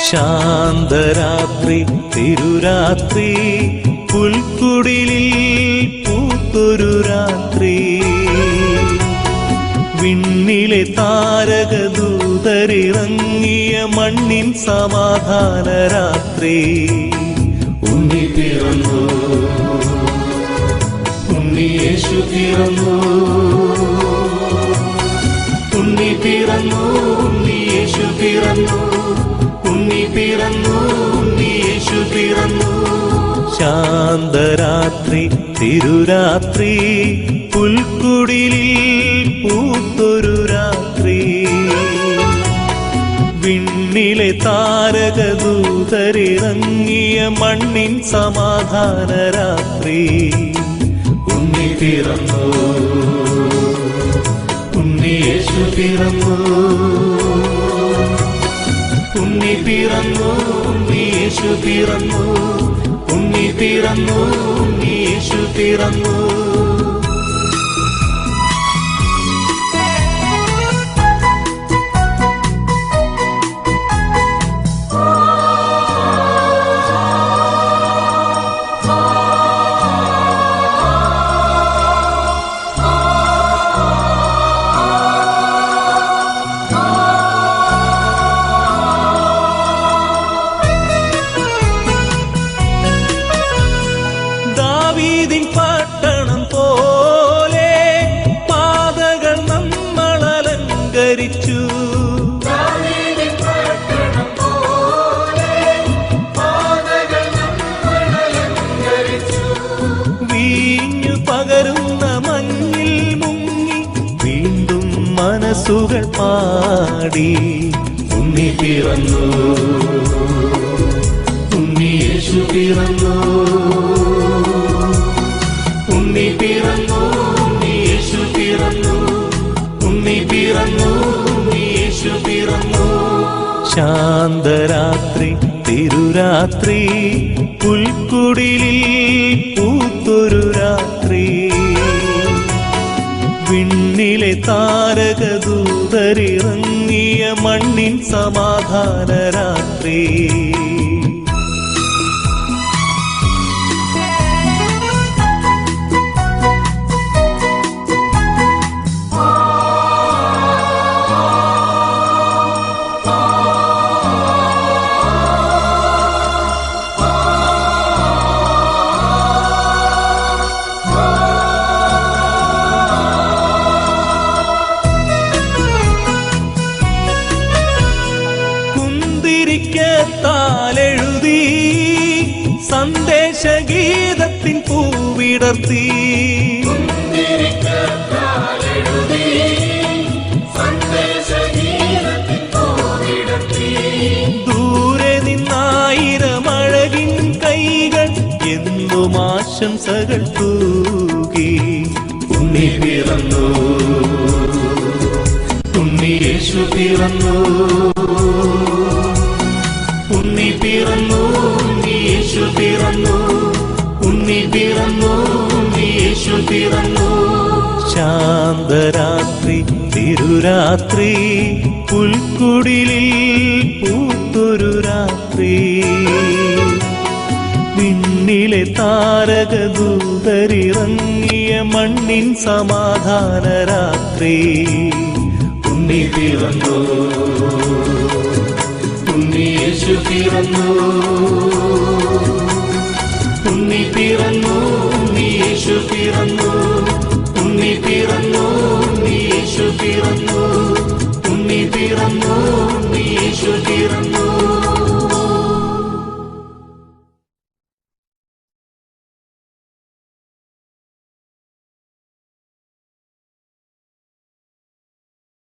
ശാന്തരാത്രി തിരുരാത്രി പുൽക്കുടിലിൽ പൂത്തൊരു രാത്രി വിണ്ണിലെ താരകദൂതരിറങ്ങിയ മണ്ണിൻ സമാധാന രാത്രി ഉണ്ണി പിറന്നു ഉണ്ണി യേശു പിറന്നു ഉണ്ണി പിറന്നു ഉണ്ണി യേശു പിറന്നു ഉണ്ണി പിറന്നു ഉണ്ണി യേശു പിറന്നു ശാന്തരാത്രി തിരുരാത്രി പുൽക്കുടിലിൽ പൂത്തൊരു രാത്രി വിണ്ണിലെ താരകദൂതരിറങ്ങിയ മണ്ണിൻ സമാധാന രാത്രി ഉണ്ണി പിറന്നു ഉണ്ണി യേശു പിറന്നു ഉണ്ണി പിറന്നു ഉണ്ണി യേശു പിറന്നു ഉണ്ണി പിറന്നു ഉണ്ണി യേശു പിറന്നു പട്ടണം പോലെ പാതകൾ നമ്മളലങ്കരിച്ചു വീഞ്ഞു പകരുന്ന മഞ്ഞിൽ മുങ്ങി വീണ്ടും മനസ്സുകൾ പാടി ഉണ്ണി പിറന്നു ഉണ്ണി യേശു പിറന്നു ഉണ്ണി പിറന്നു ഉണ്ണി യേശു പിറന്നു ഉണ്ണി പിറന്നു ഉണ്ണി യേശു പിറന്നു ശാന്തരാത്രി തിരുരാത്രി പുൽക്കുടിലിൽ പൂത്തൊരു രാത്രി വിണ്ണിലെ താരകദൂതരിറങ്ങിയ മണ്ണിൻ സമാധാന രാത്രി െഴുതി സന്ദേശഗീതത്തിൻ പൂവിടർത്തി ദൂരെ നിന്നായിരമഴകിൻ കൈകൾ എന്നും ആശംസകൾ തൂകി ഉണ്ണി പിറന്നു ഉണ്ണി യേശു പിറന്നു ഉണ്ണി പിറന്നു ഉണ്ണി യേശു പിറന്നു ഉണ്ണി പിറന്നു ഉണ്ണി യേശു പിറന്നു ശാന്തരാത്രി തിരുരാത്രി പുൽക്കുടിലിൽ പൂത്തൊരു രാത്രി വിണ്ണിലെ താരകദൂതരിറങ്ങിയ മണ്ണിൻ സമാധാന രാത്രി ഉണ്ണി പിറന്നു ഉണ്ണി യേശു പിറന്നു ഉണ്ണി പിറന്നു ഉണ്ണി യേശു പിറന്നു ഉണ്ണി പിറന്നു ഉണ്ണി യേശു പിറന്നു ഉണ്ണി പിറന്നു